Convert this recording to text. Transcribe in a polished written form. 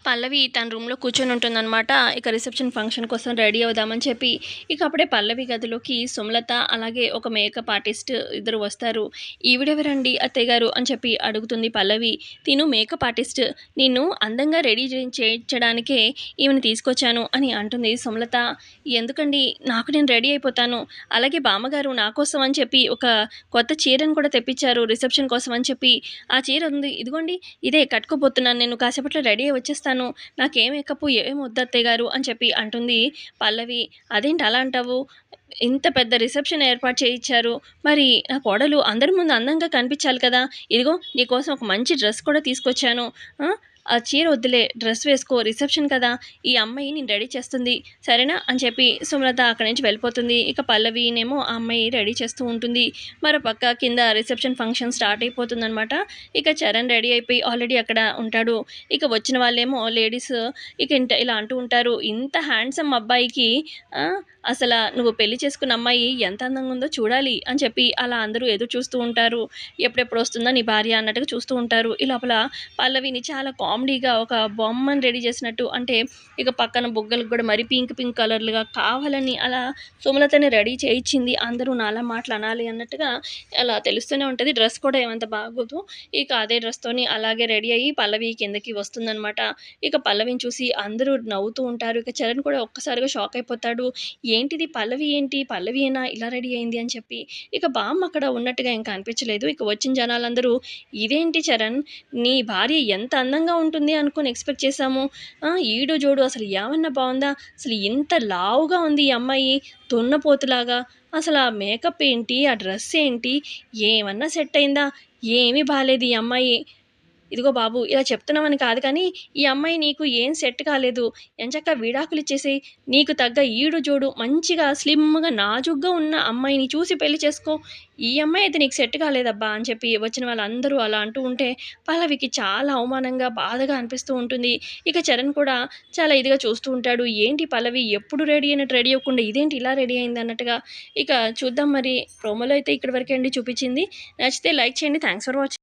పల్లవి తన రూమ్‌లో కూర్చొనుంటుందనమాట. ఇక రిసెప్షన్ ఫంక్షన్ కోసం రెడీ అవుదామని చెప్పి. ఇక అప్పుడే పల్లవి గదిలోకి సుమలత, అలాగే ఒక మేకప్ ఆర్టిస్ట్ ఇద్దరు వస్తారు. "ఈవిడెవరండి అత్తయ్య గారు" అని చెప్పి అడుగుతుంది పల్లవి. "తిను మేకప్ ఆర్టిస్ట్. నిన్ను అందంగా రెడీ చేయించడానికే ఈమెని తీసుకొచ్చాను" అని అంటుంది సుమలత. "ఎందుకండి? నాకు నేను రెడీ అయిపోతాను. అలాగే బామ్మగారు నా కోసం అని చెప్పి ఒక కొత్త చీరను కూడా తెప్పించారు రిసెప్షన్ కోసం అని చెప్పి. ఆ చీర ఉంది. ఇదిగోండి ఇదే కట్టుకోబోతున్నాను నేను. కాసేపట్లో రెడీ అయ్యి వచ్చేస్తాను. నాకేం మేకప్పు ఏం వద్దు అత్తయ్య గారు" అని చెప్పి అంటుంది పల్లవి. "అదేంటి అలా అంటావు? ఇంత పెద్ద రిసెప్షన్ ఏర్పాటు చేయిచ్చారు. మరి నా కోడలు అందరి ముందు అందంగా కనిపించాలి కదా! ఇదిగో నీకోసం ఒక మంచి డ్రెస్ కూడా తీసుకొచ్చాను. ఆ! ఆ చీర వద్దులే, డ్రెస్ వేసుకో, రిసెప్షన్ కదా! ఈ అమ్మాయి నిన్ను రెడీ చేస్తుంది. సరేనా?" అని చెప్పి సుమలత అక్కడి నుంచి వెళ్ళిపోతుంది. ఇక పల్లవినేమో ఆ అమ్మాయి రెడీ చేస్తూ ఉంటుంది. మరో పక్క కింద రిసెప్షన్ ఫంక్షన్ స్టార్ట్ అయిపోతుందనమాట. ఇక చరణ్ రెడీ అయిపోయి ఆల్రెడీ అక్కడ ఉంటాడు. ఇక వచ్చిన వాళ్ళేమో లేడీస్ ఇక ఇలా అంటూ ఉంటారు. "ఇంత హ్యాండ్సమ్ అబ్బాయికి అసల నువ్వు పెళ్లి చేసుకున్న అమ్మాయి ఎంత అందంగా ఉందో చూడాలి" అని చెప్పి అలా అందరూ ఎదురు చూస్తూ ఉంటారు. ఎప్పుడెప్పుడు వస్తుందా నీ భార్య అన్నట్టుగా చూస్తూ ఉంటారు. ఈ లోపల పల్లవిని చాలా కామెడీగా ఒక బొమ్మని రెడీ చేసినట్టు, అంటే ఇక పక్కన బుగ్గలకు కూడా మరి పింక్ పింక్ కలర్లుగా కావాలని అలా సుమలతని రెడీ చేయించింది. అందరూ నాలా మాటలు అనాలి అన్నట్టుగా అలా తెలుస్తూనే ఉంటది. డ్రెస్ కూడా ఏమంత బాగోదు. ఇక అదే డ్రెస్‌తోని అలాగే రెడీ అయ్యి పల్లవి కిందకి వస్తుందనమాట. ఇక పల్లవిని చూసి అందరూ నవ్వుతూ ఉంటారు. ఇక చరణ్ కూడా ఒక్కసారిగా షాక్ అయిపోతాడు. ఏంటిది పల్లవి ఏంటి? పల్లవియేనా ఇలా రెడీ అయింది అని చెప్పి. ఇక బామ్మ అక్కడ ఉన్నట్టుగా ఇంకా అనిపించలేదు. ఇక వచ్చిన జనాలందరూ "ఇదేంటి చరణ్, నీ భార్య ఎంత అందంగా ఉంటుంది అనుకోని ఎక్స్‌పెక్ట్ చేశాము. ఈడు జోడు అసలు ఏమన్నా బావుందా? అసలు ఇంత లావుగా ఉంది ఈ అమ్మాయి దున్నపోతులాగా. అసల ఆ మేకప్ ఏంటి? ఆ డ్రెస్ ఏంటి? ఏమన్నా సెట్ అయిందా? ఏమీ బాలేదు ఈ అమ్మాయి. ఇదిగో బాబు ఇలా చెప్తున్నామని కాదు కానీ, ఈ అమ్మాయి నీకు ఏం సెట్ కాలేదు. ఎంచక్కా విడాకులిచ్చేసేయి. నీకు తగ్గ ఈడు జోడు మంచిగా స్లిమ్‌గా నాజూగ్గా ఉన్న అమ్మాయిని చూసి పెళ్లి చేసుకో. ఈ అమ్మాయి అయితే నీకు సెట్ కాలేదబ్బా" అని చెప్పి వచ్చిన వాళ్ళందరూ అలా అంటూ ఉంటే పల్లవికి చాలా అవమానంగా, బాధగా అనిపిస్తూ ఉంటుంది. ఇక చరణ్ కూడా చాలా ఇదిగా చూస్తూ ఉంటాడు. ఏంటి పల్లవి ఎప్పుడు రెడీ అయినట్టు రెడీ అవ్వకుండా ఇదేంటి ఇలా రెడీ అయింది అన్నట్టుగా. ఇక చూద్దాం మరి. ప్రోమోలో అయితే ఇక్కడి వరకే అండి చూపించింది. నచ్చితే లైక్ చేయండి. Thanks for watching.